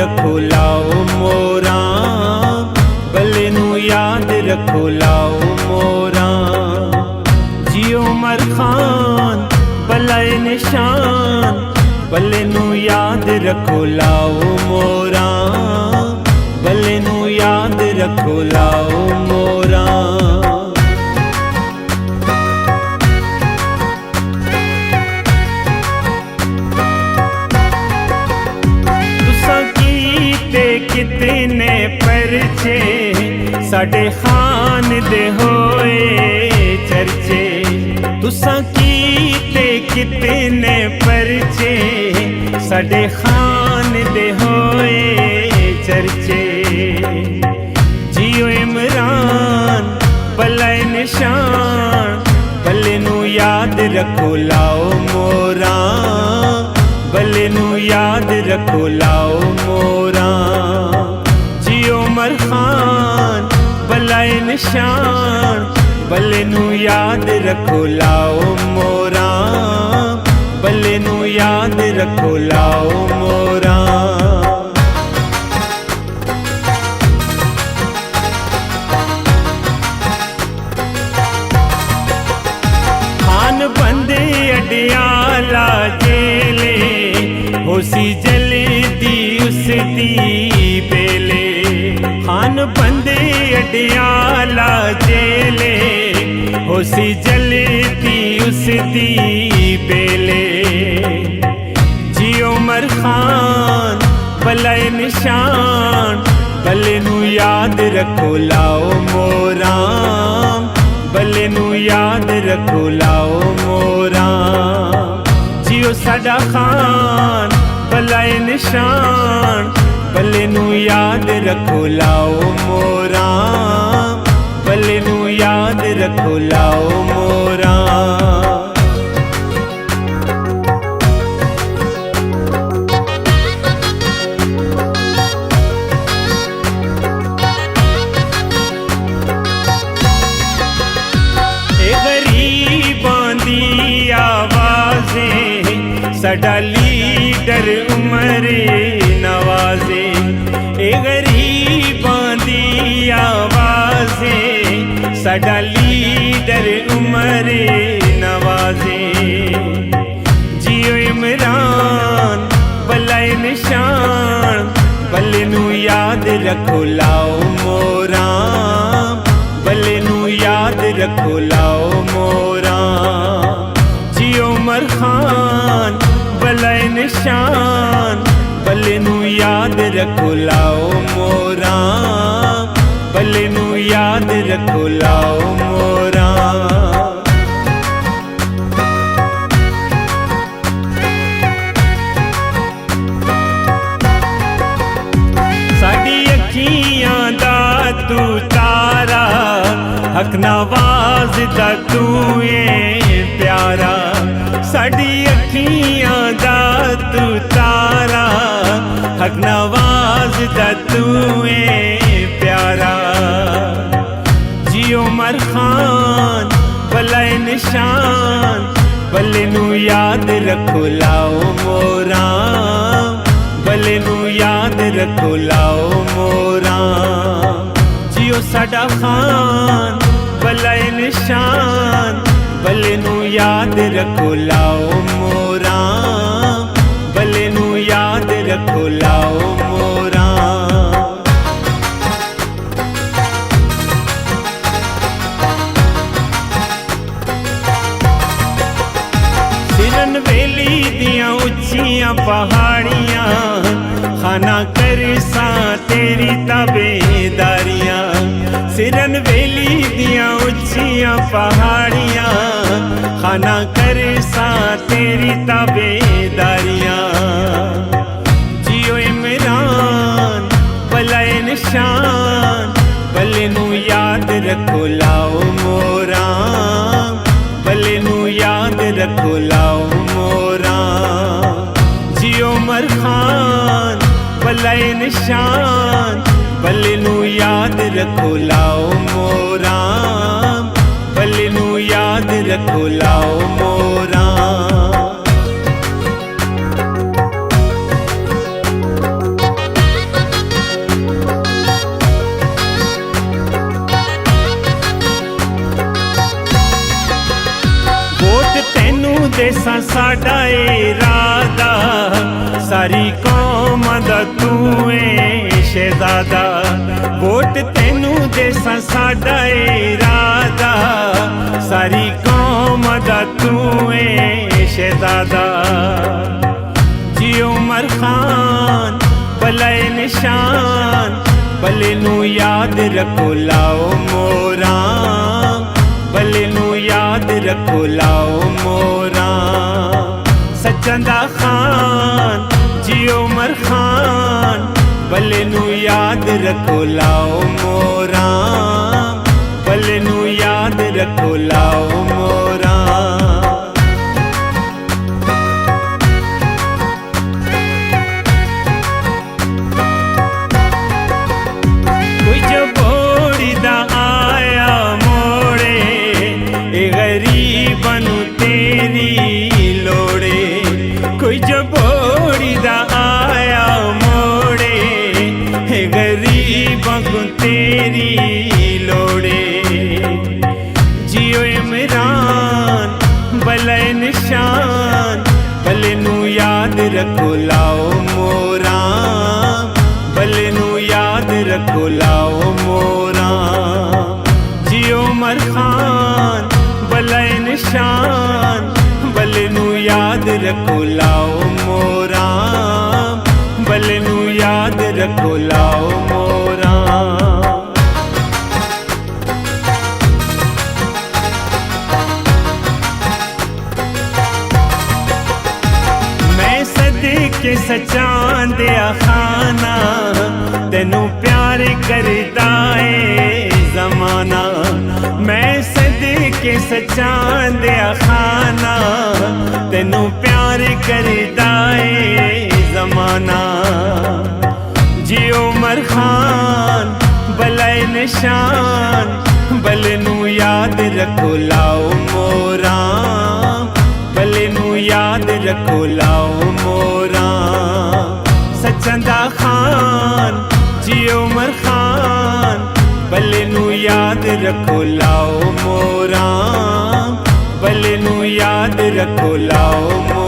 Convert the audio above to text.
रखो लाओ मोरा, बल्ले नू याद रखो लाओ मोरा। जियो उमर खान बल्ले निशान, बल्ले नू याद रखो लाओ मोरा, बल्ले नू याद रखो लाओ मोरा। कितने परचे साडे खान दे होए चर्चे, तुसां कीते कितने परचे साडे खान दे होए चर्चे। जियो इमरान बल्ले निशान, बल्ले नू याद रखो लाओ मोरा, बल्ले नू याद रखो लाओ मोरा। जियो उमर खान बल्ले निशान, बल्ले नू याद रखो लाओ मोरा, बल्ले नू याद रखो लाओ मोरा। खान बंदे अडियाला जेले, होसी जलदी उसदी बेले। खान बंदे अडियाला जेले, होसी जलदी उसदी बेले। जियो उमर खान बल्ले निशान, बल्ले नू याद रखो लाओ मोरा, बल्ले नू याद रखो लाओ मोरा। जियो साडा खान बल्ले निशान, बल्ले नू याद रखो लाओ मोरा, बल्ले नू याद रखो लाओ मोरा। साडा लीडर उमरे नवाजे, ए गरीबां दी आवाजे। साडा लीडर उमरे नवाजे। जियो इमरान बल्ले निशान, बल्ले नू याद रखो लाओ मोरा, बल्ले नू याद रखो लाओ मोरा। जियो उमर खान बल्ले निशान, बल्ले नू याद रखो लाओ मोरा, बल्ले नू याद रखो लाओ मोरा। साडी अखियां दा तू तारा, हक नवाज दा तू ए प्यारा। साडी अखियां दा तू तारा, हक नवाज दा तू ए प्यारा। जियो उमर खान बल्ले निशान, बल्ले नू याद रखो लाओ मोरा, बल्ले नू याद रखो लाओ मोरा। जियो साडा खान बल्ले निशान, बल्ले नू याद रखो लाओ मोरा, बल्ले नू याद रखो लाओ मोरा। सिरन वेली दियां उच्चियां पहाड़ियां, खाना करसा तेरी ताबेदारियां। सिरन वेली दियां उच्चियां पहाड़ियां, खाना करसा तेरी ताबेदारियां। जियो इमरान बल्ले निशान, बल्ले नू याद रखो लाओ मोरा, बल्ले नू याद रखो लाओ मोरा। जियो उमर खान बल्ले निशान, बल्ले नू याद रखो लाओ मोरा, बल्ले नू याद रखो लाओ मोरा। देसां साडा इरादा, सारी कौम दा तू है शहजादा। वोट तेनू देसां साडा इरादा, सारी कौम दा तू है शहजादा। जी उमर खान भले निशान, भले नू याद रखो लाओ मोरा, भले नू याद रखो लाओ मोरा। सचंदा खान जी उमर खान, भले नू याद रखो लाओ मोरा, भले नू याद रखो लाओ मोरा। कोई जो बोड़ी दा आया मोड़े, हे गरीबां को तेरी लोड़े। जियो इमरान भले निशान, भले नू याद रखो लाओ मोरा, भले नू याद रखो लाओ मोरा। जियो उमर खान भले निशान, भले नू याद रखो लाओ मोरा, भले नू याद रखो लाओ मोरा। मैं सदके सचां दिया खाना, तेनू प्यार करदा है जमाना। मैं सदके सचां दिया खाना, तेनू प्यार करदा है जमाना। जी उमर खान भले निशान, भले नू याद रखो लाओ मोरा, भले नू याद रखो लाओ मोरा। सचंदा खान जी उमर खान, भले नू याद रखो लाओ मोरा, भले नू याद रखो लाओ मोरा।